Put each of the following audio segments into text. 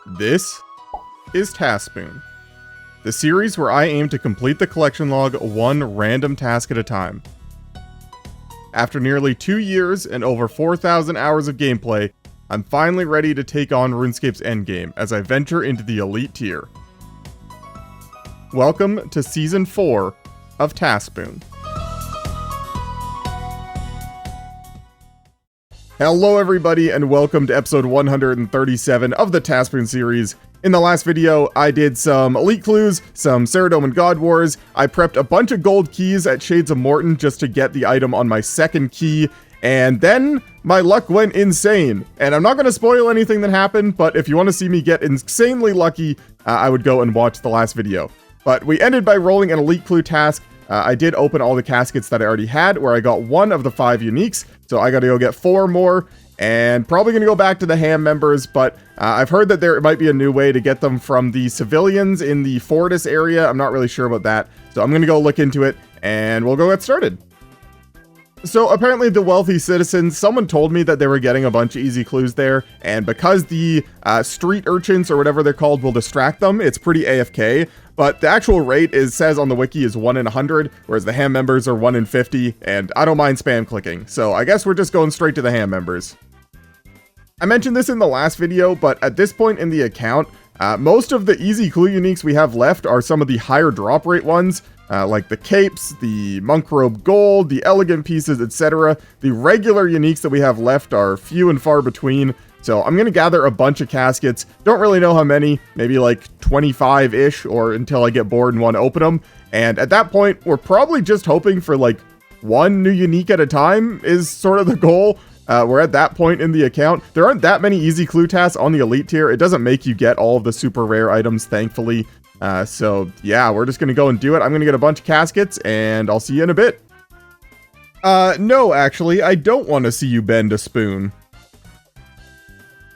This is TaskSpoon, the series where I aim to complete the collection log one random task at a time. After nearly 2 years and over 4,000 hours of gameplay, I'm finally ready to take on RuneScape's endgame as I venture into the elite tier. Welcome to Season 4 of TaskSpoon. Hello everybody and welcome to episode 137 of the TaskSpoon series. In the last video, I did some elite clues, some Sahdes and God Wars. I prepped a bunch of gold keys at Sahdes of Mort'ton just to get the item on my second key, and then my luck went insane. And I'm not going to spoil anything that happened, but if you want to see me get insanely lucky, I would go and watch the last video. But we ended by rolling an elite clue task. I did open all the caskets that I already had, where I got 1 of the 5 uniques, so I gotta go get 4 more, and probably gonna go back to the ham members, but I've heard that there might be a new way to get them from the civilians in the Vardorvis area. I'm not really sure about that, so I'm gonna go look into it, and we'll go get started. So apparently the wealthy citizens, someone told me that they were getting a bunch of easy clues there, and because the street urchins or whatever they're called will distract them, it's pretty AFK, but the actual rate says on the wiki is 1 in 100, whereas the ham members are 1 in 50, and I don't mind spam clicking, so I guess we're just going straight to the ham members. I mentioned this in the last video, but at this point in the account, most of the easy clue uniques we have left are some of the higher drop rate ones, like the capes, the monk robe gold, the elegant pieces, etc. The regular uniques that we have left are few and far between, so I'm going to gather a bunch of caskets. Don't really know how many, maybe like 25-ish, or until I get bored and want to open them. And at that point, we're probably just hoping for like 1 new unique at a time is sort of the goal. We're at that point in the account. There aren't that many easy clue tasks on the elite tier. It doesn't make you get all of the super rare items, thankfully. So yeah, we're just going to go and do it. I'm going to get a bunch of caskets, and I'll see you in a bit. No, actually, I don't want to see you bend a spoon.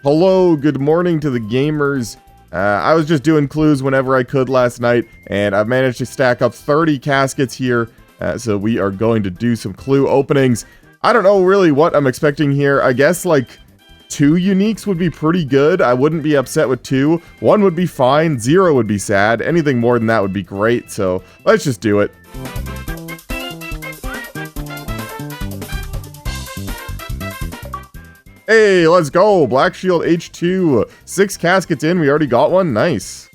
Hello, good morning to the gamers. I was just doing clues whenever I could last night, and I've managed to stack up 30 caskets here. So we are going to do some clue openings. I don't know really what I'm expecting here. I guess like 2 uniques would be pretty good. I wouldn't be upset with 2. 1 would be fine. 0 would be sad. Anything more than that would be great. So let's just do it. Hey, let's go. Black Shield H2. 6 caskets in. We already got one. Nice.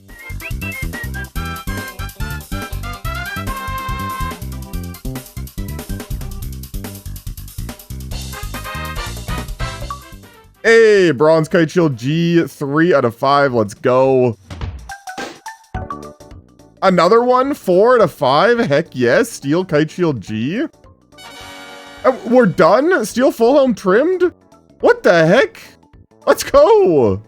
Hey, Bronze Kite Shield G, 3 out of 5, let's go. Another one, 4 out of 5, heck yes, Steel Kite Shield G. We're done? Steel Full Helm trimmed? What the heck? Let's go.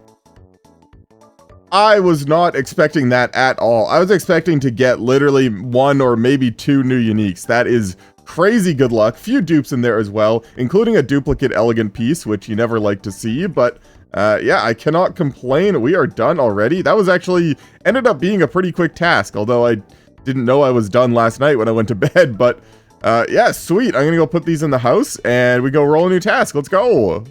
I was not expecting that at all. I was expecting to get literally 1 or maybe 2 new uniques. That is crazy good luck. Few dupes in there as well, including a duplicate elegant piece, which you never like to see, but yeah, I cannot complain. We are done already. That was actually ended up being a pretty quick task, although I didn't know I was done last night when I went to bed, but yeah, sweet. I'm gonna go put these in the house and we go roll a new task. Let's go.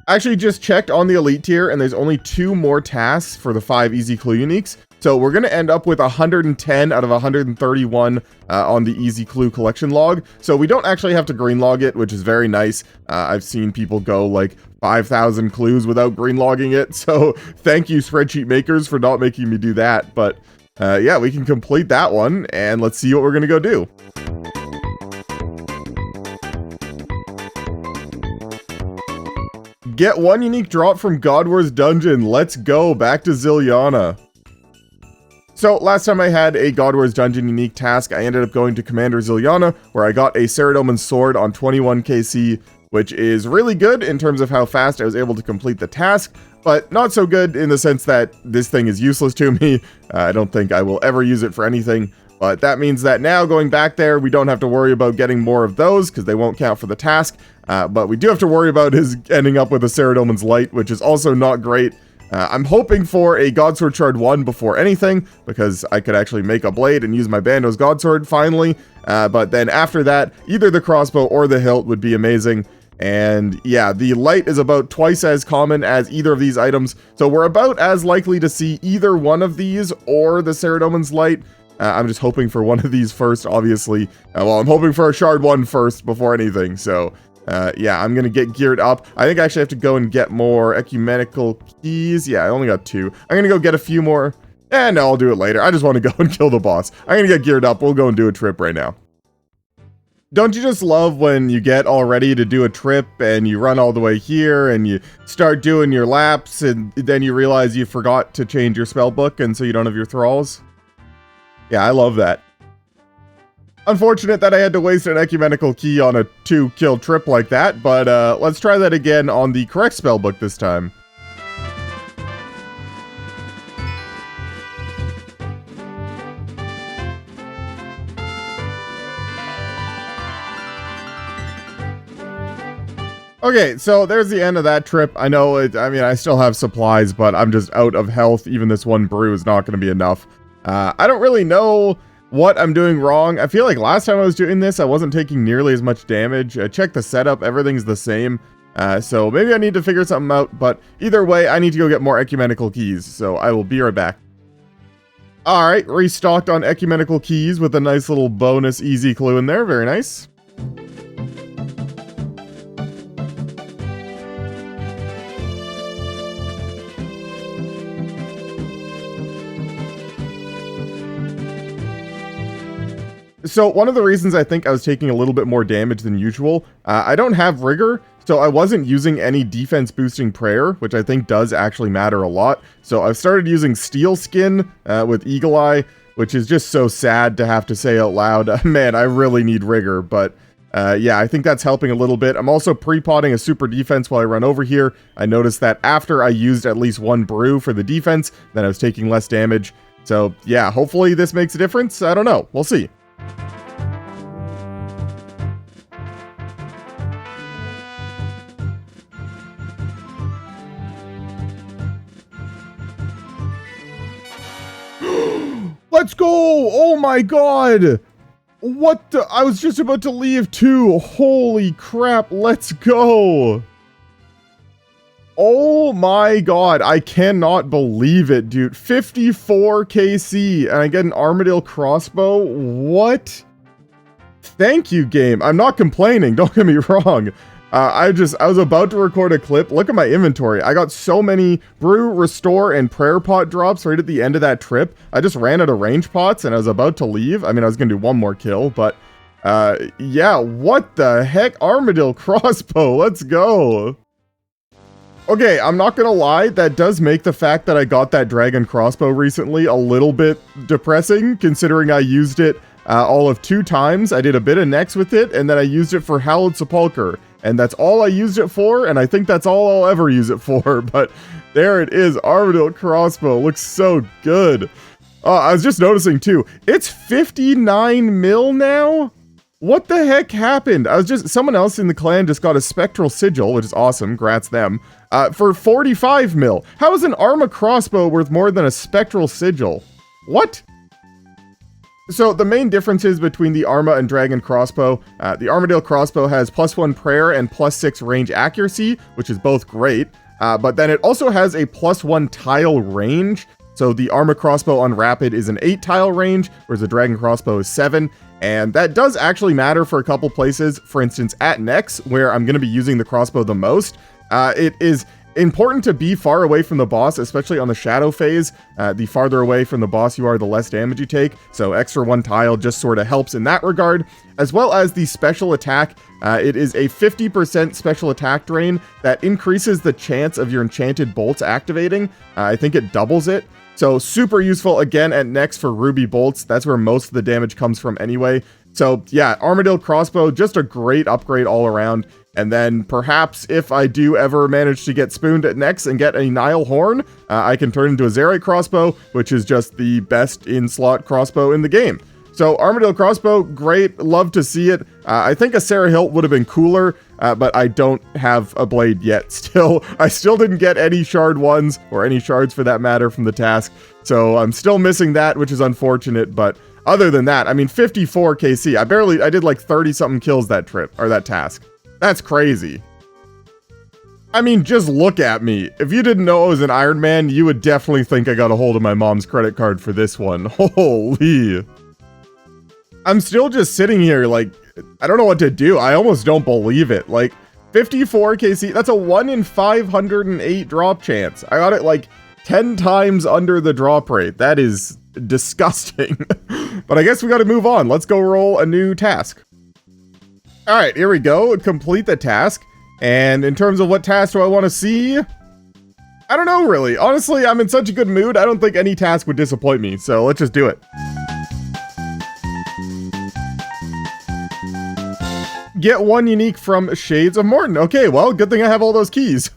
I actually just checked on the elite tier and there's only 2 more tasks for the 5 easy clue uniques. So we're going to end up with 110 out of 131 on the easy clue collection log. So we don't actually have to green log it, which is very nice. I've seen people go like 5,000 clues without green logging it. So thank you, spreadsheet makers, for not making me do that. But yeah, we can complete that one and let's see what we're going to go do. Get 1 unique drop from God Wars dungeon. Let's go back to Zilyana. So last time I had a God Wars dungeon unique task, I ended up going to Commander Zilyana, where I got a Sahdes sword on 21 KC, which is really good in terms of how fast I was able to complete the task, but not so good in the sense that this thing is useless to me. I don't think I will ever use it for anything, but that means that now going back there, we don't have to worry about getting more of those because they won't count for the task, but we do have to worry about his ending up with a Sahdes light, which is also not great. I'm hoping for a Godsword Shard 1 before anything, because I could actually make a blade and use my Bando's Godsword finally, but then after that, either the crossbow or the hilt would be amazing. And yeah, the light is about twice as common as either of these items, so we're about as likely to see either one of these or the Saradomin's light. I'm just hoping for one of these first, obviously. Well, I'm hoping for a shard one first before anything, so yeah, I'm gonna get geared up. I think I actually have to go and get more ecumenical keys. Yeah, I only got 2. I'm gonna go get a few more. No, I'll do it later. I just want to go and kill the boss. I'm gonna get geared up. We'll go and do a trip right now. Don't you just love when you get all ready to do a trip and you run all the way here and you start doing your laps and then you realize you forgot to change your spell book and so you don't have your thralls? Yeah, I love that. Unfortunate that I had to waste an ecumenical key on a 2-kill trip like that, but let's try that again on the correct spell book this time. Okay, so there's the end of that trip. I know, I mean, I still have supplies, but I'm just out of health. Even this one brew is not going to be enough. I don't really know what I'm doing wrong. I feel like last time I was doing this, I wasn't taking nearly as much damage. I checked the setup, everything's the same. So maybe I need to figure something out, but either way, I need to go get more ecumenical keys, so I will be right back. Alright, restocked on ecumenical keys with a nice little bonus easy clue in there. Very nice. So one of the reasons I think I was taking a little bit more damage than usual, I don't have Rigor, so I wasn't using any defense boosting prayer, which I think does actually matter a lot. So I've started using Steel Skin with Eagle Eye, which is just so sad to have to say out loud. Man, I really need Rigor, but yeah, I think that's helping a little bit. I'm also pre-potting a super defense while I run over here. I noticed that after I used at least 1 brew for the defense, then I was taking less damage. So yeah, hopefully this makes a difference. I don't know. We'll see. Let's go! Oh my god! What the? I was just about to leave too. Holy crap, let's go! Oh my god, I cannot believe it, dude. 54 KC, and I get an Armadillo crossbow? What? Thank you, game. I'm not complaining, don't get me wrong. I was about to record a clip. Look at my inventory. I got so many brew, restore, and prayer pot drops right at the end of that trip. I just ran out of range pots and I was about to leave. I mean, I was going to do 1 more kill, but yeah, what the heck? Armadillo crossbow, let's go. Okay, I'm not gonna lie, that does make the fact that I got that dragon crossbow recently a little bit depressing, considering I used it all of 2 times. I did a bit of next with it, and then I used it for Hallowed Sepulchre. And that's all I used it for, and I think that's all I'll ever use it for, but there it is, Armadillo crossbow, looks so good. I was just noticing too, it's 59 mil now? What the heck happened? Someone else in the clan just got a spectral sigil, which is awesome, grats them, for 45 mil. How is an Arma crossbow worth more than a spectral sigil? What? So the main differences between the Arma and Dragon crossbow, the Armadillo crossbow has +1 prayer and +6 range accuracy, which is both great, but then it also has a +1 tile range. So the Arma crossbow on rapid is an 8 tile range, whereas the Dragon crossbow is 7. And that does actually matter for a couple places. For instance, at Nex, where I'm going to be using the crossbow the most, it is important to be far away from the boss, especially on the shadow phase. The farther away from the boss you are, the less damage you take. So extra 1 tile just sort of helps in that regard. As well as the special attack. It is a 50% special attack drain that increases the chance of your enchanted bolts activating. I think it doubles it. So super useful again at Nex for ruby bolts. That's where most of the damage comes from anyway. So yeah, Armadillo crossbow, just a great upgrade all around. And then perhaps if I do ever manage to get spooned at Nex and get a Nile Horn, I can turn into a Zerite crossbow, which is just the best in-slot crossbow in the game. So Armadillo crossbow, great, love to see it. I think a Sarah Hilt would have been cooler, but I don't have a blade yet. I still didn't get any shard ones, or any shards for that matter, from the task. So I'm still missing that, which is unfortunate, but other than that, I mean, 54 KC. I did like 30 something kills that trip, or that task. That's crazy. I mean, just look at me. If you didn't know I was an Iron Man, you would definitely think I got a hold of my mom's credit card for this one. Holy. I'm still just sitting here like, I don't know what to do. I almost don't believe it. Like, 54 KC, that's a 1 in 508 drop chance. I got it like 10 times under the drop rate. That is disgusting. But I guess we got to move on. Let's go roll a new task. All right, here we go. Complete the task. And in terms of what task do I want to see? I don't know, really. Honestly, I'm in such a good mood, I don't think any task would disappoint me. So let's just do it. Get 1 unique from Sahdes of Mort'ton. Okay, well, good thing I have all those keys.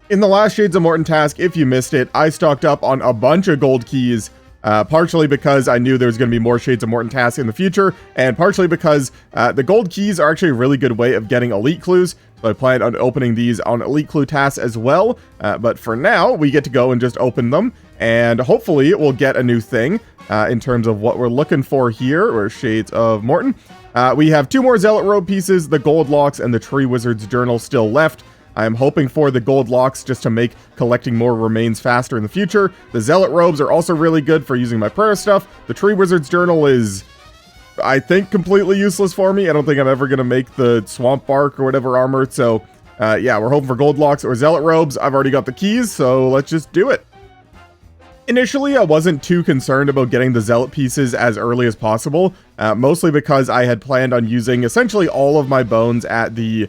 In the last Sahdes of Mort'ton task, if you missed it, I stocked up on a bunch of gold keys, partially because I knew there was going to be more Sahdes of Mort'ton tasks in the future, and partially because the gold keys are actually a really good way of getting elite clues. So I planned on opening these on elite clue tasks as well, but for now, we get to go and just open them, and hopefully we'll get a new thing in terms of what we're looking for here, or Sahdes of Mort'ton. We have 2 more Zealot Robe pieces, the Gold Locks, and the Tree Wizard's Journal still left. I'm hoping for the Gold Locks just to make collecting more remains faster in the future. The Zealot Robes are also really good for using my prayer stuff. The Tree Wizard's Journal is, I think, completely useless for me. I don't think I'm ever going to make the Swamp Bark or whatever armor. So, yeah, we're hoping for Gold Locks or Zealot Robes. I've already got the keys, so let's just do it. Initially, I wasn't too concerned about getting the Zealot pieces as early as possible, mostly because I had planned on using essentially all of my bones at the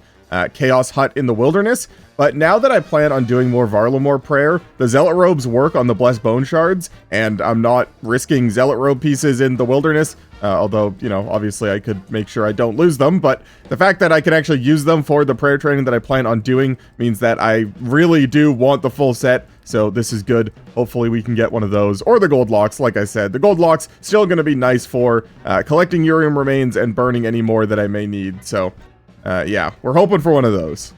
Chaos Hut in the Wilderness. But now that I plan on doing more Varlamore prayer, the Zealot Robes work on the Blessed Bone Shards, and I'm not risking Zealot Robe pieces in the Wilderness, although, you know, obviously I could make sure I don't lose them, but the fact that I can actually use them for the prayer training that I plan on doing means that I really do want the full set, so this is good. Hopefully we can get one of those, or the Gold Locks, like I said. The Gold Locks still going to be nice for collecting Urium remains and burning any more that I may need, so yeah, we're hoping for one of those.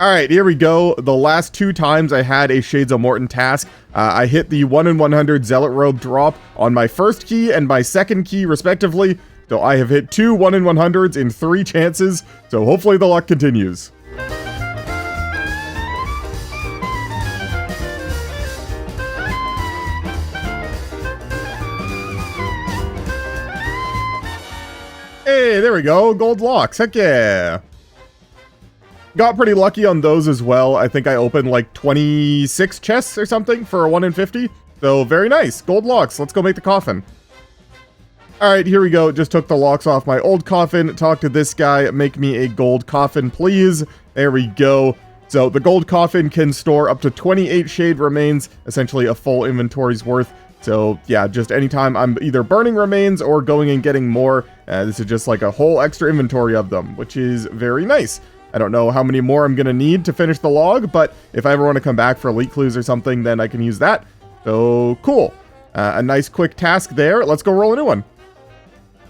Alright, here we go. The last 2 times I had a Sahdes of Mort'ton task, I hit the 1 in 100 Zealot Robe drop on my first key and my second key, respectively. So I have hit 2 1 in 100s in 3 chances, so hopefully the luck continues. Hey, there we go. Gold Locks. Heck yeah. Got pretty lucky on those as well. I think I opened like 26 chests or something for a 1 in 50. So very nice. Gold Locks. Let's go make the coffin. Alright, here we go. Just took the locks off my old coffin. Talk to this guy. Make me a gold coffin, please. There we go. So the gold coffin can store up to 28 shade remains, essentially a full inventory's worth. So yeah, just anytime I'm either burning remains or going and getting more, this is just like a whole extra inventory of them, which is very nice. I don't know how many more I'm going to need to finish the log, but if I ever want to come back for elite clues or something, then I can use that. So cool. A nice quick task there. Let's go roll a new one.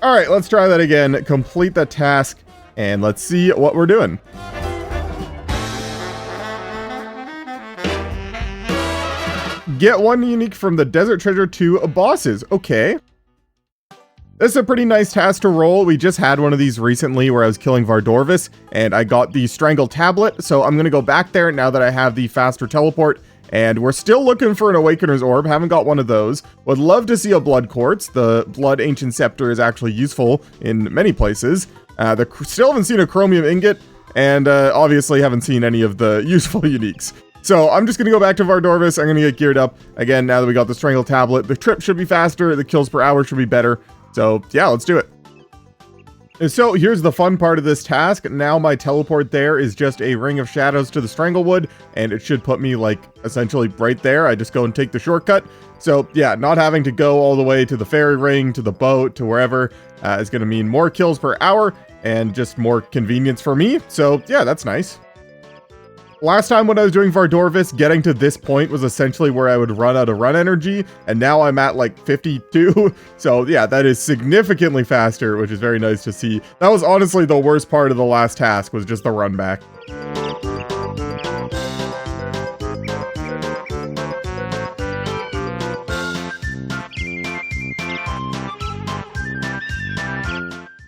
All right, let's try that again. Complete the task, and let's see what we're doing. Get 1 unique from the Desert Treasure 2 bosses. Okay. This is a pretty nice task to roll. We just had one of these recently where I was killing Vardorvis, and I got the Strangle Tablet, so I'm going to go back there now that I have the faster teleport, and we're still looking for an Awakener's Orb. Haven't got one of those. Would love to see a Blood Quartz. The Blood Ancient Scepter is actually useful in many places. Still haven't seen a Chromium Ingot, and obviously haven't seen any of the useful uniques. So I'm just going to go back to Vardorvis. I'm going to get geared up. Again, now that we got the Strangle Tablet, the trip should be faster, the kills per hour should be better. So yeah, let's do it. And so here's the fun part of this task. Now my teleport there is just a Ring of Shadows to the Stranglewood, and it should put me like essentially right there. I just go and take the shortcut. So yeah, not having to go all the way to the fairy ring, to the boat, to wherever is going to mean more kills per hour and just more convenience for me. So yeah, that's nice. Last time when I was doing Vardorvis, getting to this point was essentially where I would run out of run energy, and now I'm at like 52, so yeah, that is significantly faster, which is very nice to see. That was honestly the worst part of the last task, was just the run back.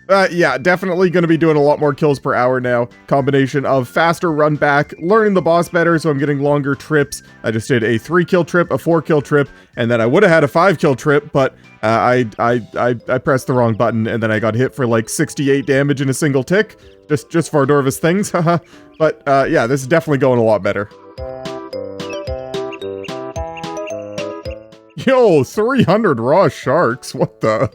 Yeah, definitely going to be doing a lot more kills per hour now. Combination of faster run back, learning the boss better, so I'm getting longer trips. I just did a 3-kill trip, a 4-kill trip, and then I would have had a 5-kill trip, but I pressed the wrong button, and then I got hit for like 68 damage in a single tick. Just Vardorvis things, haha. But yeah, this is definitely going a lot better. Yo, 300 raw sharks, what the?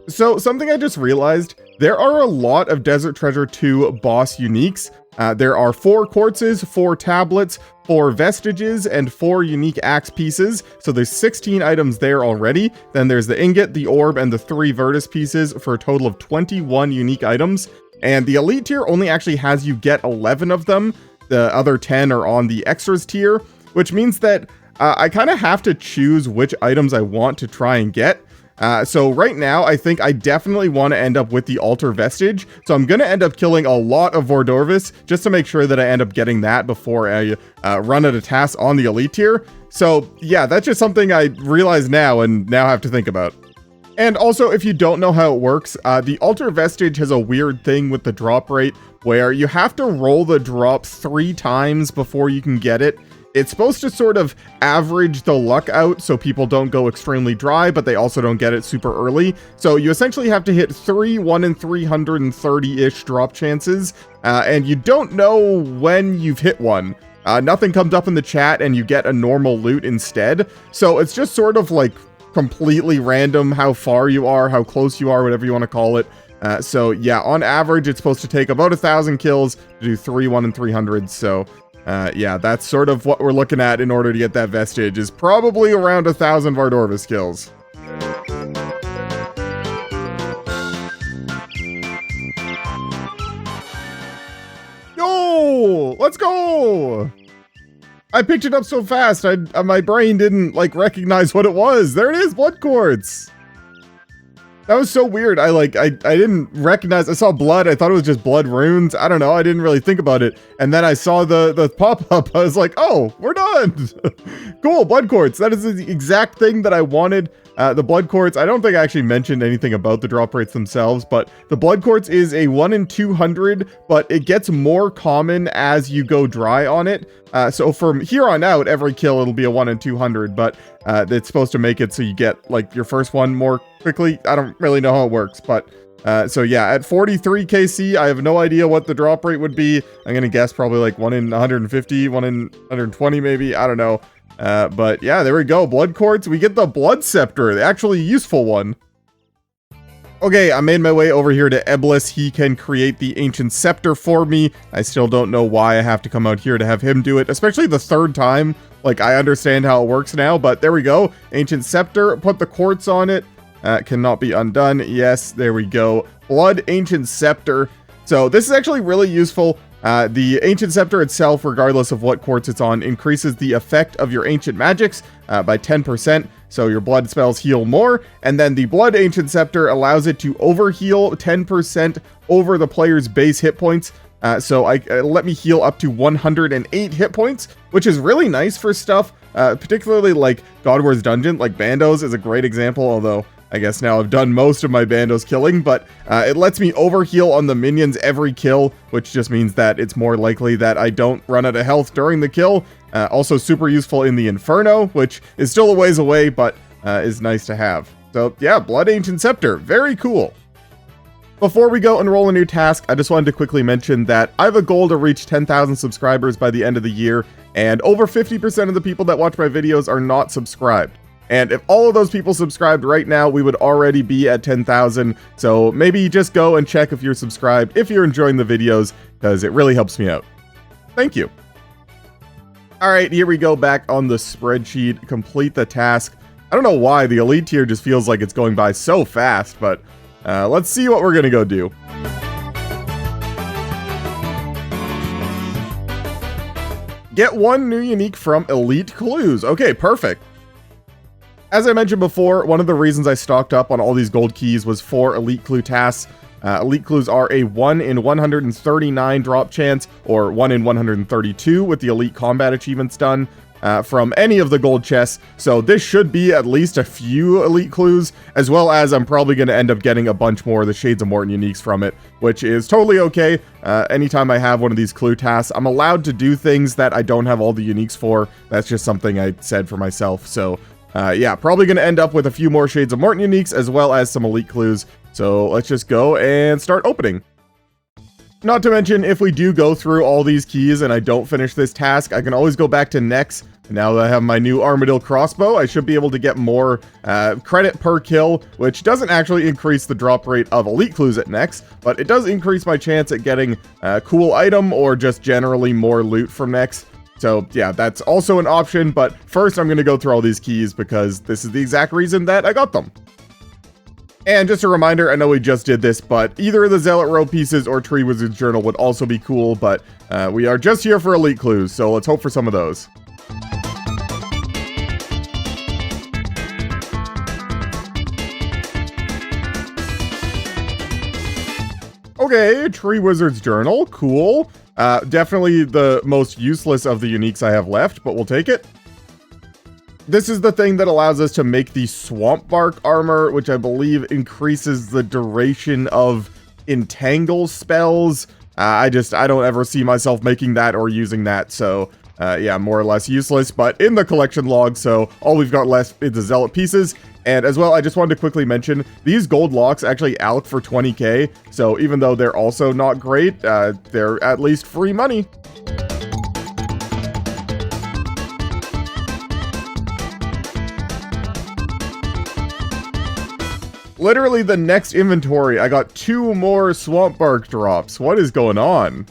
So, something I just realized, there are a lot of Desert Treasure 2 boss uniques. There are 4 quartzes, 4 tablets, 4 vestiges, and 4 unique axe pieces. So there's 16 items there already. Then there's the ingot, the orb, and the 3 Virtus pieces for a total of 21 unique items. And the elite tier only actually has you get 11 of them. The other 10 are on the extras tier, which means that I kind of have to choose which items I want to try and get. So right now, I think I definitely want to end up with the altar vestige. So I'm going to end up killing a lot of Vardorvis just to make sure that I end up getting that before I run out of tasks on the elite tier. So yeah, that's just something I realize now and now have to think about. And also, if you don't know how it works, the altar vestige has a weird thing with the drop rate where you have to roll the drop 3 times before you can get it. It's supposed to sort of average the luck out so people don't go extremely dry, but they also don't get it super early. So you essentially have to hit 3 1 in 330-ish drop chances, and you don't know when you've hit one. Nothing comes up in the chat and you get a normal loot instead. So it's just sort of like completely random how far you are, how close you are, whatever you want to call it. So yeah, on average, it's supposed to take about 1,000 kills to do 3 1 in 300. So yeah, that's sort of what we're looking at in order to get that vestige, is probably around 1,000 Vardorvis kills. Yo, let's go! I picked it up so fast, my brain didn't like recognize what it was. There it is, blood quartz. That was so weird. I didn't recognize. I saw blood. I thought it was just blood runes. I don't know. I didn't really think about it. And then I saw the pop-up. I was like, oh, we're done. Cool, blood quartz. That is the exact thing that I wanted. The blood quartz, I don't think I actually mentioned anything about the drop rates themselves, but the blood quartz is a 1 in 200, but it gets more common as you go dry on it. So from here on out, every kill, it'll be a 1 in 200, but it's supposed to make it so you get like your first one more quickly. I don't really know how it works, but so yeah, at 43 KC, I have no idea what the drop rate would be. I'm gonna guess probably like 1 in 150, 1 in 120 maybe, I don't know. But yeah, there we go. Blood quartz. We get the blood scepter, the actually useful one. Okay, I made my way over here to Eblis. He can create the ancient scepter for me. I still don't know why I have to come out here to have him do it, especially the 3rd time. Like, I understand how it works now, but there we go. Ancient scepter, put the quartz on it. Cannot be undone. Yes, there we go. Blood ancient scepter. So this is actually really useful. The ancient scepter itself, regardless of what quartz it's on, increases the effect of your ancient magics by 10%, so your blood spells heal more, and then the blood ancient scepter allows it to overheal 10% over the player's base hit points. So let me heal up to 108 hit points, which is really nice for stuff, particularly like God Wars Dungeon. Like Bandos is a great example, although I guess now I've done most of my Bandos killing, but it lets me overheal on the minions every kill, which just means that it's more likely that I don't run out of health during the kill. Also super useful in the Inferno, which is still a ways away, but is nice to have. So yeah, Blood Ancient Scepter, very cool. Before we go and roll a new task, I just wanted to quickly mention that I have a goal to reach 10,000 subscribers by the end of the year, and over 50% of the people that watch my videos are not subscribed. And if all of those people subscribed right now, we would already be at 10,000. So maybe just go and check if you're subscribed, if you're enjoying the videos, because it really helps me out. Thank you. All right, here we go back on the spreadsheet. Complete the task. I don't know why the elite tier just feels like it's going by so fast, but let's see what we're gonna go do. Get 1 new unique from elite clues. Okay, perfect. As I mentioned before, one of the reasons I stocked up on all these gold keys was for elite clue tasks. Elite clues are a 1 in 139 drop chance, or 1 in 132 with the elite combat achievements done. from any of the gold chests, so this should be at least a few elite clues, as well as I'm probably going to end up getting a bunch more of the Shades of Mort'ton uniques from it, which is totally okay. Anytime I have one of these clue tasks, I'm allowed to do things that I don't have all the uniques for. That's just something I said for myself, so yeah, probably going to end up with a few more Shades of Mort'ton uniques, as well as some elite clues, so let's just go and start opening. Not to mention, if we do go through all these keys and I don't finish this task, I can always go back to next. Now that I have my new Armadillo crossbow, I should be able to get more credit per kill, which doesn't actually increase the drop rate of elite clues at next, but it does increase my chance at getting a cool item or just generally more loot from next. So yeah, that's also an option, but first I'm going to go through all these keys because this is the exact reason that I got them. And just a reminder, I know we just did this, but either of the Zealot Robe pieces or Tree Wizard's Journal would also be cool, but we are just here for elite clues, so let's hope for some of those. Okay, Tree Wizard's Journal, cool. Definitely the most useless of the uniques I have left, but we'll take it. This is the thing that allows us to make the Swamp Bark armor, which I believe increases the duration of entangle spells. I don't ever see myself making that or using that, so yeah, more or less useless, but in the collection log, so all we've got left is the Zealot pieces. And as well, I just wanted to quickly mention, these gold locks actually alch for 20k, so even though they're also not great, they're at least free money. Literally the next inventory, I got 2 more Swamp Bark drops. What is going on?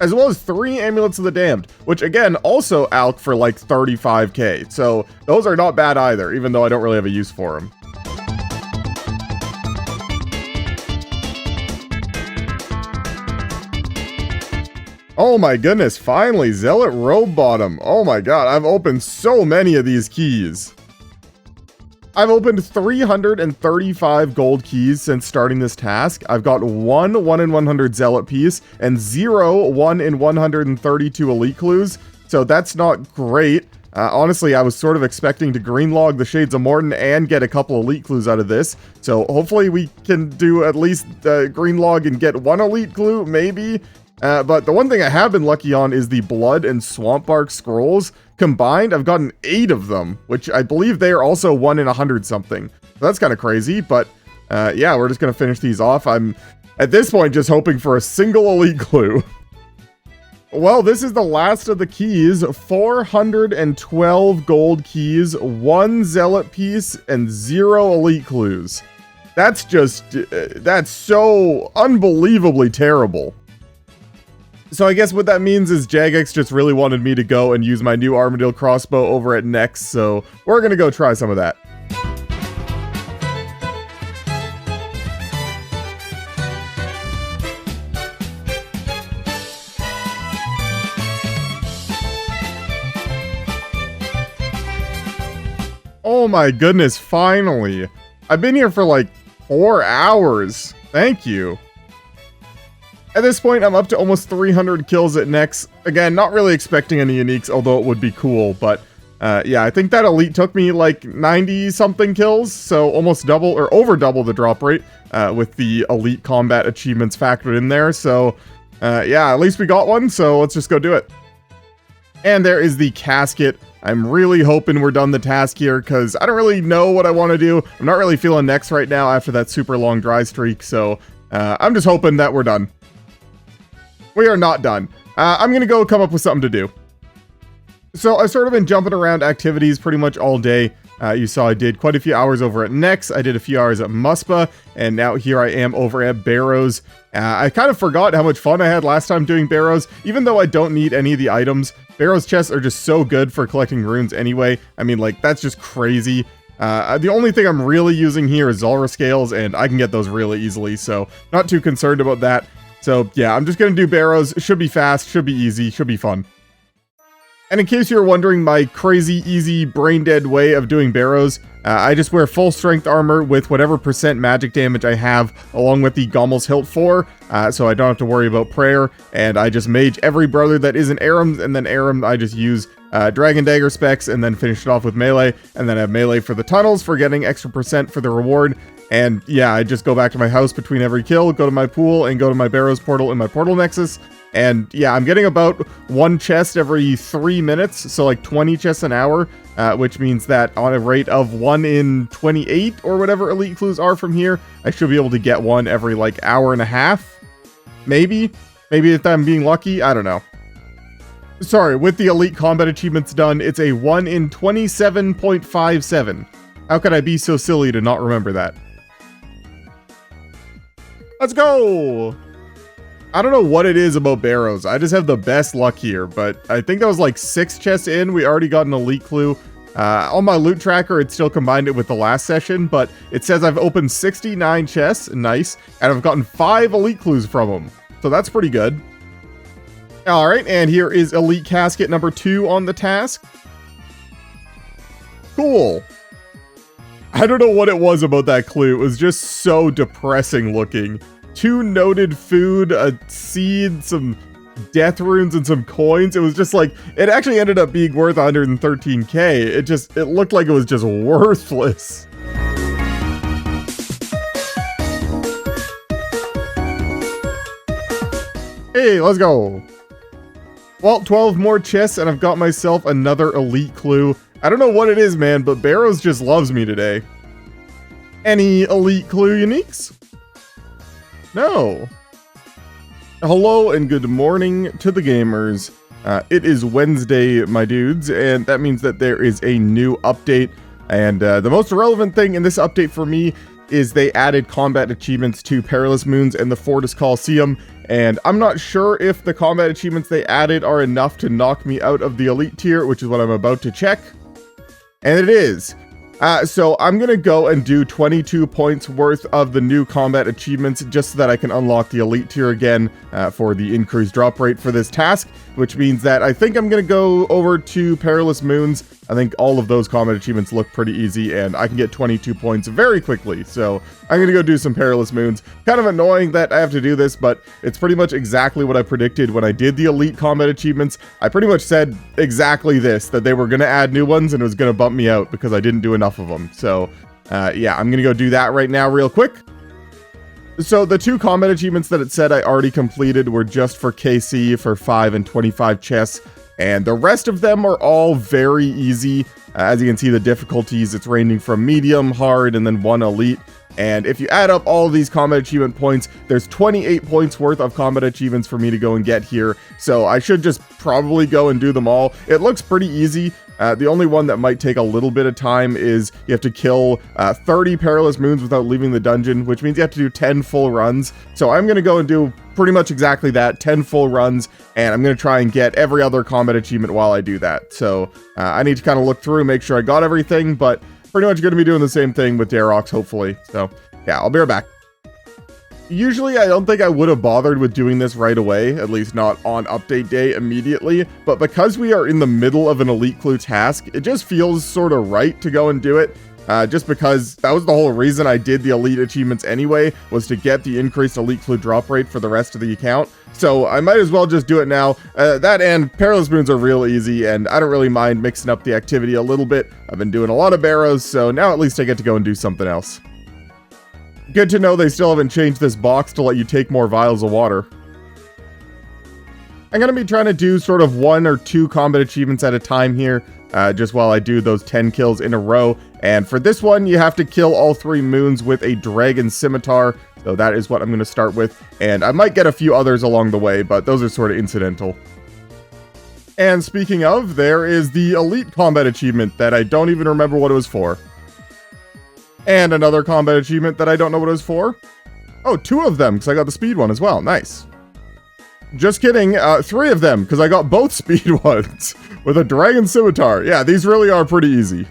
As well as 3 Amulets of the Damned, which again also alch for like 35k. So those are not bad either, even though I don't really have a use for them. Oh my goodness, finally, Zealot Robe Bottom. Oh my god, I've opened so many of these keys. I've opened 335 gold keys since starting this task. I've got 1 in 100 Zealot piece and 0 1 in 132 elite clues, so that's not great. Honestly, I was sort of expecting to greenlog the Shades of Mort'ton and get a couple elite clues out of this, so hopefully we can do at least greenlog and get 1 elite clue, maybe. But the one thing I have been lucky on is the Blood and Swamp Bark scrolls. Combined, I've gotten 8 of them, which I believe they are also 1 in 100 something. So that's kind of crazy, but yeah, we're just going to finish these off. I'm, at this point, just hoping for a single elite clue. Well, this is the last of the keys. 412 gold keys, 1 Zealot piece, and 0 elite clues. That's just, that's so unbelievably terrible. So I guess what that means is Jagex just really wanted me to go and use my new Armadillo crossbow over at Next, so we're gonna go try some of that. Oh my goodness, finally. I've been here for like 4 hours. Thank you. At this point, I'm up to almost 300 kills at Next. Again, not really expecting any uniques, although it would be cool, but yeah, I think that elite took me like 90-something kills, so almost double, or over double the drop rate, with the elite combat achievements factored in there, so yeah, at least we got one, so let's just go do it. And there is the casket. I'm really hoping we're done the task here, because I don't really know what I want to do. I'm not really feeling Next right now after that super long dry streak, so I'm just hoping that we're done. We are not done. I'm going to go come up with something to do. So I've sort of been jumping around activities pretty much all day. You saw I did quite a few hours over at Nex. I did a few hours at Muspa, and now here I am over at Barrows. I kind of forgot how much fun I had last time doing Barrows. Even though I don't need any of the items, Barrows chests are just so good for collecting runes anyway. I mean, like, that's just crazy. The only thing I'm really using here is Zulrah scales, and I can get those really easily, so not too concerned about that. So yeah, I'm just going to do Barrows. Should be fast, should be easy, should be fun. And in case you're wondering my crazy, easy, brain-dead way of doing Barrows, I just wear full strength armor with whatever % magic damage I have, along with the Gommel's Hilt 4, so I don't have to worry about prayer, and I just mage every brother that isn't Aram, and then Aram I just use Dragon Dagger specs, and then finish it off with melee, and then I have melee for the tunnels for getting extra % for the reward. And yeah, I just go back to my house between every kill, go to my pool, and go to my Barrows portal in my portal nexus. And yeah, I'm getting about 1 chest every 3 minutes, so like 20 chests an hour, which means that on a rate of 1 in 28 or whatever elite clues are from here, I should be able to get one every like hour and a half. Maybe if I'm being lucky, I don't know. Sorry, with the elite combat achievements done, it's a 1 in 27.57. How could I be so silly to not remember that? Let's go! I don't know what it is about Barrows. I just have the best luck here, but I think I was like 6 chests in. We already got an elite clue. On my loot tracker, it still combined it with the last session, but it says I've opened 69 chests, nice, and I've gotten 5 elite clues from them. So that's pretty good. All right, and here is elite casket number 2 on the task. Cool. I don't know what it was about that clue. It was just so depressing looking. 2 noted food, a seed, some death runes, and some coins. It was just like, it actually ended up being worth 113k. It looked like it was just worthless. Hey, let's go. Well, 12 more chests, and I've got myself another elite clue. I don't know what it is, man, but Barrows just loves me today. Any elite clue uniques? No. Hello and good morning to the gamers. It is Wednesday, my dudes, and that means that there is a new update. And the most relevant thing in this update for me is they added combat achievements to Perilous Moons and the Fortis Coliseum. And I'm not sure if the combat achievements they added are enough to knock me out of the elite tier, which is what I'm about to check. And it is. So I'm going to go and do 22 points worth of the new combat achievements just so that I can unlock the elite tier again for the increased drop rate for this task, which means that I think I'm going to go over to Perilous Moons. I think all of those combat achievements look pretty easy and I can get 22 points very quickly. So I'm going to go do some Perilous Moons. Kind of annoying that I have to do this, but it's pretty much exactly what I predicted when I did the elite combat achievements. I pretty much said exactly this, that they were going to add new ones and it was going to bump me out because I didn't do enough of them. So yeah, I'm going to go do that right now real quick. So the 2 combat achievements that it said I already completed were just for KC for 5 and 25 chests. And the rest of them are all very easy. As you can see, the difficulties, it's ranging from medium, hard, and then 1 elite. And if you add up all of these combat achievement points, there's 28 points worth of combat achievements for me to go and get here. So I should just probably go and do them all. It looks pretty easy. The only one that might take a little bit of time is you have to kill 30 Perilous Moons without leaving the dungeon, which means you have to do 10 full runs. So I'm going to go and do pretty much exactly that, 10 full runs, and I'm going to try and get every other combat achievement while I do that. So I need to kind of look through, make sure I got everything, but pretty much going to be doing the same thing with Darox, hopefully. So yeah, I'll be right back. Usually, I don't think I would have bothered with doing this right away, at least not on update day immediately, but because we are in the middle of an elite clue task, it just feels sort of right to go and do it. Just because that was the whole reason I did the elite achievements anyway, was to get the increased elite clue drop rate for the rest of the account. So I might as well just do it now. That and Perilous Moons are real easy, and I don't really mind mixing up the activity a little bit. I've been doing a lot of Barrows, so now at least I get to go and do something else. Good to know they still haven't changed this box to let you take more vials of water. I'm going to be trying to do sort of 1 or 2 combat achievements at a time here, just while I do those 10 kills in a row. And for this one, you have to kill all 3 moons with a dragon scimitar. So that is what I'm going to start with. And I might get a few others along the way, but those are sort of incidental. And speaking of, there is the elite combat achievement that I don't even remember what it was for. And another combat achievement that I don't know what it was for. Oh, 2 of them, because I got the speed one as well. Nice. Just kidding, 3 of them, because I got both speed ones with a dragon scimitar. Yeah, these really are pretty easy.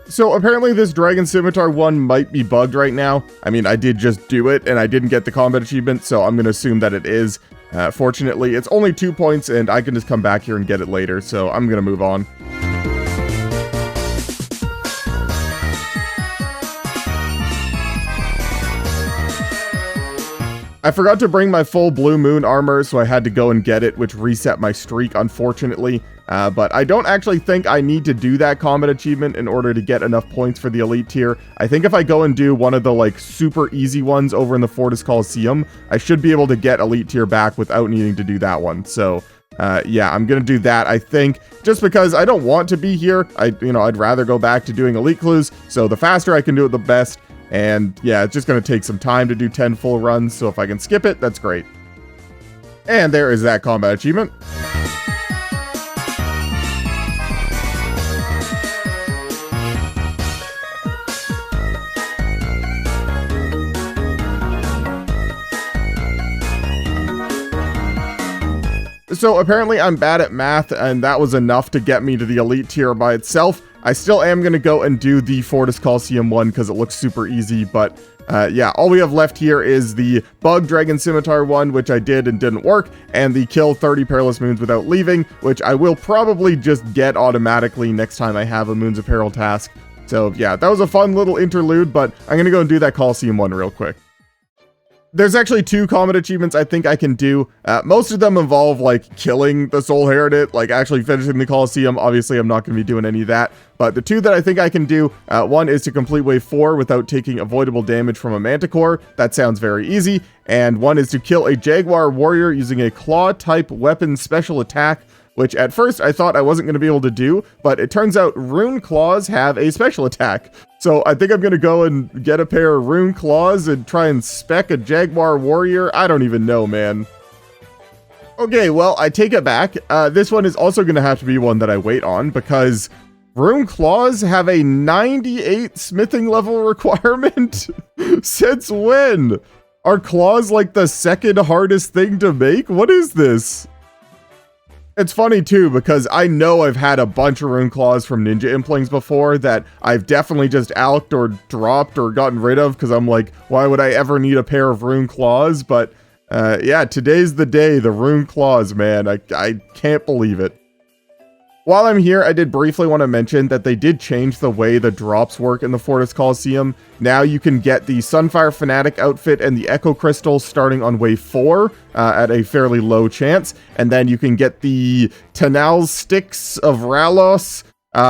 So apparently this dragon scimitar one might be bugged right now. I mean, I did just do it, and I didn't get the combat achievement, so I'm going to assume that it is. Fortunately, it's only 2 points, and I can just come back here and get it later, so I'm going to move on. I forgot to bring my full Blue Moon armor, so I had to go and get it, which reset my streak, unfortunately. But I don't actually think I need to do that combat achievement in order to get enough points for the elite tier. I think if I go and do one of the like super easy ones over in the Fortis Coliseum, I should be able to get elite tier back without needing to do that one. So yeah, I'm gonna do that, I think, just because I don't want to be here. I'd rather go back to doing elite clues, so the faster I can do it, the best. And yeah, it's just gonna take some time to do 10 full runs, so if I can skip it, that's great. And there is that combat achievement. So apparently I'm bad at math, and that was enough to get me to the elite tier by itself. I still am going to go and do the Fortis Coliseum one because it looks super easy, but yeah, all we have left here is the Bug Dragon Scimitar one, which I did and didn't work, and the Kill 30 Perilous Moons Without Leaving, which I will probably just get automatically next time I have a Moons of Peril task. So yeah, that was a fun little interlude, but I'm going to go and do that Coliseum one real quick. There's actually 2 combat achievements I think I can do. Most of them involve like killing the Soul Heretic, like actually finishing the Coliseum. Obviously, I'm not going to be doing any of that. But the 2 that I think I can do, one is to complete Wave 4 without taking avoidable damage from a Manticore. That sounds very easy. And one is to kill a Jaguar Warrior using a Claw-type weapon special attack, which at first I thought I wasn't going to be able to do, but it turns out Rune Claws have a special attack. So I think I'm going to go and get a pair of Rune Claws and try and spec a Jaguar Warrior. I don't even know, man. Okay, well, I take it back. This one is also going to have to be one that I wait on, because Rune Claws have a 98 smithing level requirement? Since when? Are claws like the second hardest thing to make? What is this? It's funny too, because I know I've had a bunch of Rune Claws from Ninja Implings before that I've definitely just alked or dropped or gotten rid of, because I'm like, why would I ever need a pair of Rune Claws? But yeah, today's the day, the Rune Claws, man. I can't believe it. While I'm here, I did briefly want to mention that they did change the way the drops work in the Fortis Coliseum. Now you can get the Sunfire Fanatic outfit and the Echo Crystal starting on Wave 4 at a fairly low chance. And then you can get the Tanal Sticks of Ralos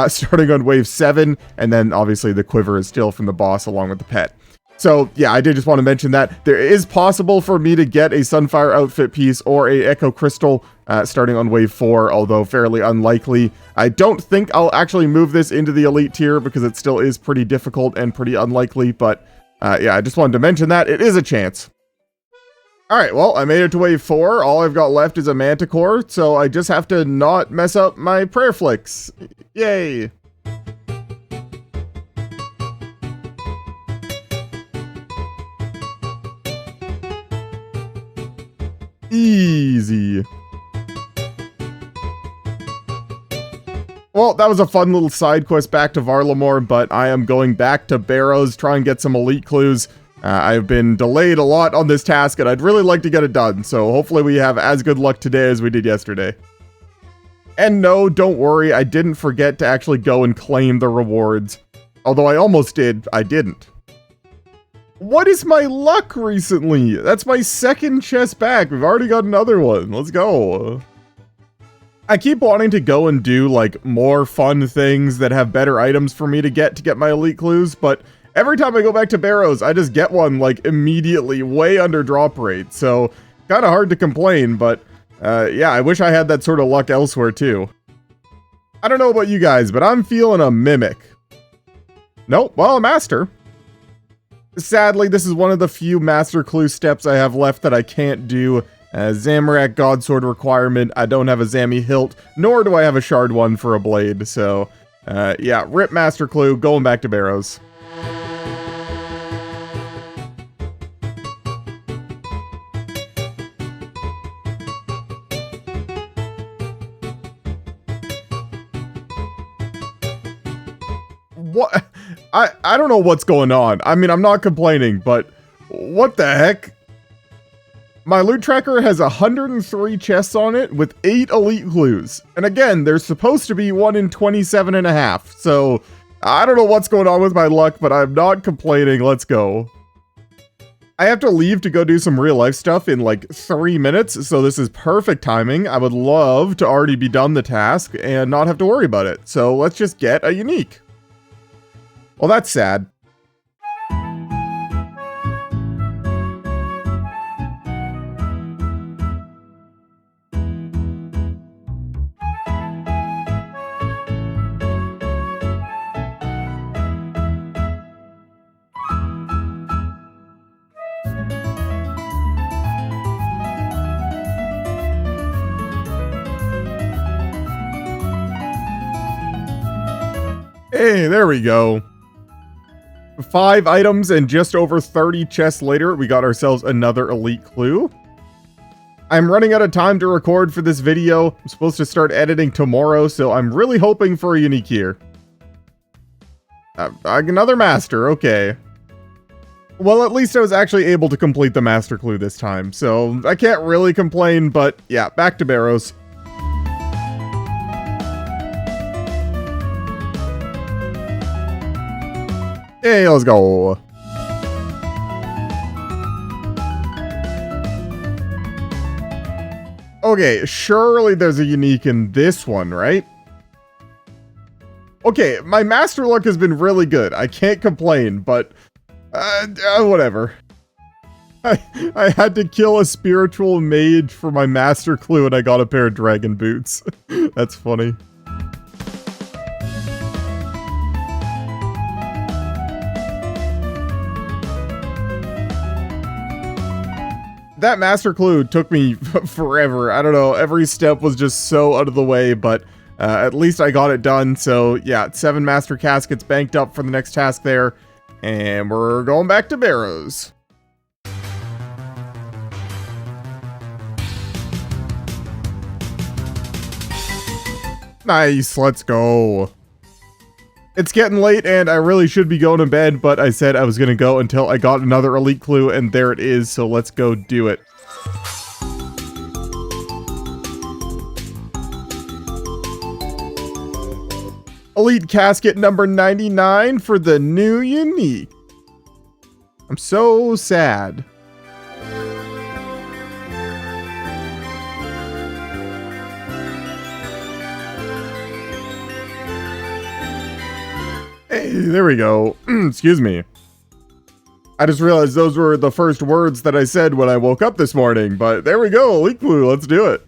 starting on Wave 7. And then obviously the Quiver is still from the boss along with the pet. So yeah, I did just want to mention that there is possible for me to get a Sunfire outfit piece or a Echo Crystal starting on Wave 4, although fairly unlikely. I don't think I'll actually move this into the elite tier because it still is pretty difficult and pretty unlikely, but yeah, I just wanted to mention that. It is a chance. Alright, well, I made it to Wave 4. All I've got left is a Manticore, so I just have to not mess up my prayer flicks. Yay! Easy. Well, that was a fun little side quest back to Varlamore, but I am going back to Barrows, try and get some elite clues. I've been delayed a lot on this task, and I'd really like to get it done, so hopefully we have as good luck today as we did yesterday. And no, don't worry, I didn't forget to actually go and claim the rewards. Although I almost did, I didn't. What is my luck recently? That's my second chest back. We've already got another one. Let's go. I keep wanting to go and do like more fun things that have better items for me to get my elite clues, but every time I go back to Barrows, I just get one like immediately way under drop rate. So kind of hard to complain, but yeah, I wish I had that sort of luck elsewhere too. I don't know about you guys, but I'm feeling a mimic. Nope, well, a master. Sadly, this is one of the few master clue steps I have left that I can't do. Zamorak Godsword requirement, I don't have a Zami hilt, nor do I have a shard one for a blade, so yeah, rip master clue, going back to Barrows. What? I don't know what's going on. I mean, I'm not complaining, but what the heck? My loot tracker has 103 chests on it with 8 elite clues. And again, there's supposed to be 1 in 27.5. So I don't know what's going on with my luck, but I'm not complaining. Let's go. I have to leave to go do some real life stuff in like 3 minutes, so this is perfect timing. I would love to already be done the task and not have to worry about it. So let's just get a unique. Well, that's sad. Hey, there we go. 5 items and just over 30 chests later, we got ourselves another elite clue. I'm running out of time to record for this video. I'm supposed to start editing tomorrow, so I'm really hoping for a unique here. Another master, okay. Well, at least I was actually able to complete the master clue this time, so I can't really complain, but yeah, back to Barrows. Hey, let's go. Okay, surely there's a unique in this one, right? Okay, my master luck has been really good. I can't complain, but whatever. I had to kill a spiritual mage for my master clue and I got a pair of dragon boots. That's funny. That master clue took me forever. I don't know. Every step was just so out of the way, but at least I got it done. So yeah, 7 master caskets banked up for the next task there. And we're going back to Barrows. Nice, let's go. It's getting late and I really should be going to bed, but I said I was going to go until I got another elite clue and there it is, so let's go do it. Elite casket number 99 for the new unique. I'm so sad. Hey, there we go. Excuse me. I just realized those were the first words that I said when I woke up this morning, but there we go, elite clue, let's do it.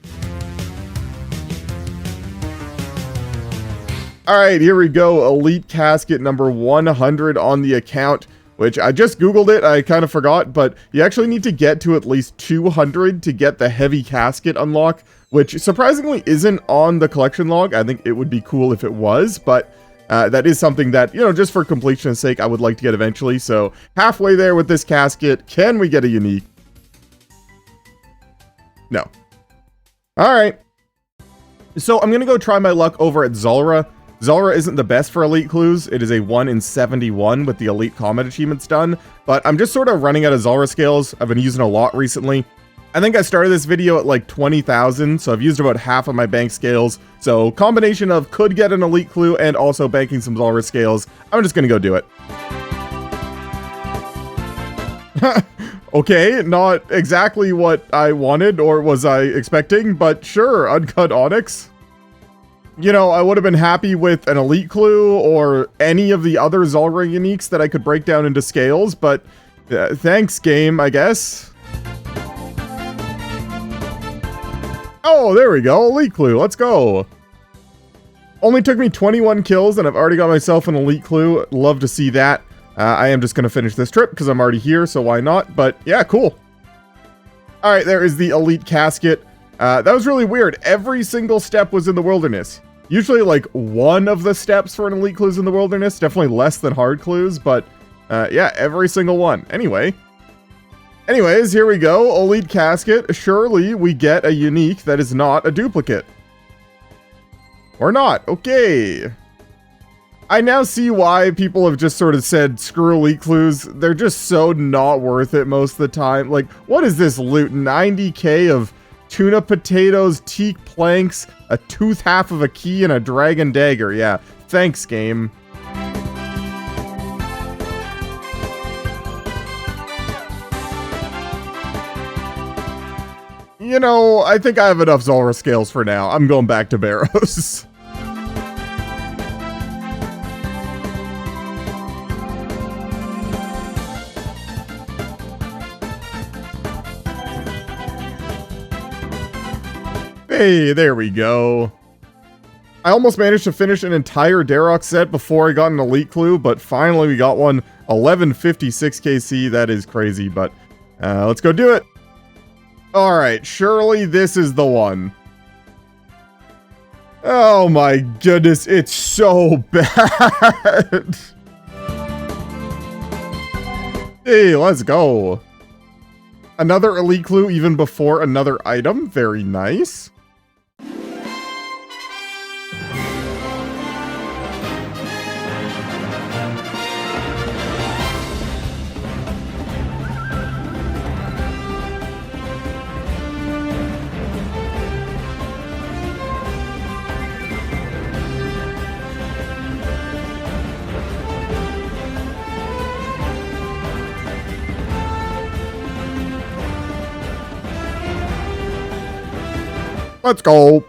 Alright, here we go, elite casket number 100 on the account, which I just googled it, I kind of forgot, but you actually need to get to at least 200 to get the heavy casket unlock, which surprisingly isn't on the collection log. I think it would be cool if it was, but that is something that, you know, just for completion's sake, I would like to get eventually. So halfway there with this casket. Can we get a unique? No. All right. So I'm going to go try my luck over at Zulrah. Zulrah isn't the best for elite clues. It is a 1 in 71 with the elite combat achievements done. But I'm just sort of running out of Zulrah scales. I've been using a lot recently. I think I started this video at like 20,000, so I've used about half of my bank scales. So combination of could get an elite clue and also banking some Zulrah scales. I'm just gonna go do it. Okay, not exactly what I wanted or was I expecting, but sure, uncut onyx. You know, I would have been happy with an elite clue or any of the other Zulrah uniques that I could break down into scales, but thanks game, I guess. Oh, there we go. Elite clue. Let's go. Only took me 21 kills and I've already got myself an elite clue. Love to see that. I am just going to finish this trip because I'm already here, so why not? But yeah, cool. All right, there is the elite casket. That was really weird. Every single step was in the wilderness. Usually like one of the steps for an elite clue is in the wilderness. Definitely less than hard clues, but yeah, every single one. Anyways, here we go. Elite casket. Surely we get a unique that is not a duplicate. Or not. Okay. I now see why people have just sort of said, screw elite clues. They're just so not worth it most of the time. Like, what is this loot? 90k of tuna potatoes, teak planks, a tooth half of a key, and a dragon dagger. Yeah, thanks, game. you know, I think I have enough Zulrah scales for now. I'm going back to Barrows. Hey, there we go. I almost managed to finish an entire Darok set before I got an elite clue, but finally we got one. 1156 KC, that is crazy, but let's go do it. Alright, surely this is the one. Oh my goodness, it's so bad. Hey, let's go. Another elite clue even before another item, very nice. Let's go.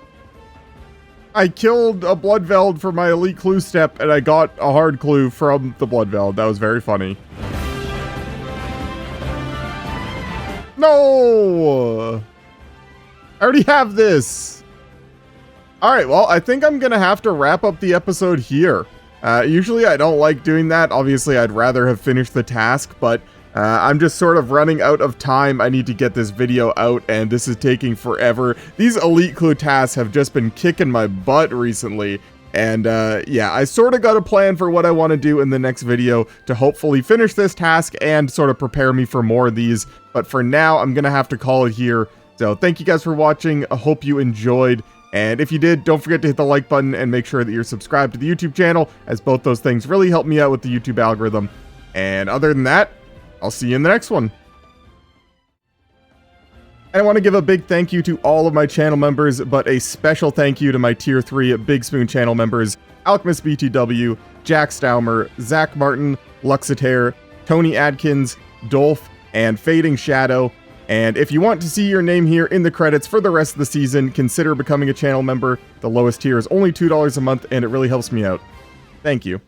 I killed a Bloodveld for my elite clue step, and I got a hard clue from the Bloodveld. That was very funny. No! I already have this. Alright, well, I think I'm gonna have to wrap up the episode here. Usually I don't like doing that. Obviously, I'd rather have finished the task, but I'm just sort of running out of time. I need to get this video out, and this is taking forever. These elite clue tasks have just been kicking my butt recently, and yeah, I sort of got a plan for what I want to do in the next video to hopefully finish this task and sort of prepare me for more of these, but for now, I'm gonna have to call it here. So thank you guys for watching. I hope you enjoyed, and if you did, don't forget to hit the like button and make sure that you're subscribed to the YouTube channel, as both those things really help me out with the YouTube algorithm. And other than that, I'll see you in the next one. And I want to give a big thank you to all of my channel members, but a special thank you to my Tier 3 Big Spoon channel members, Alchemist BTW, Jack Staumer, Zach Martin, Luxitaire, Tony Adkins, Dolph, and Fading Shadow. And if you want to see your name here in the credits for the rest of the season, consider becoming a channel member. The lowest tier is only $2 a month, and it really helps me out. Thank you.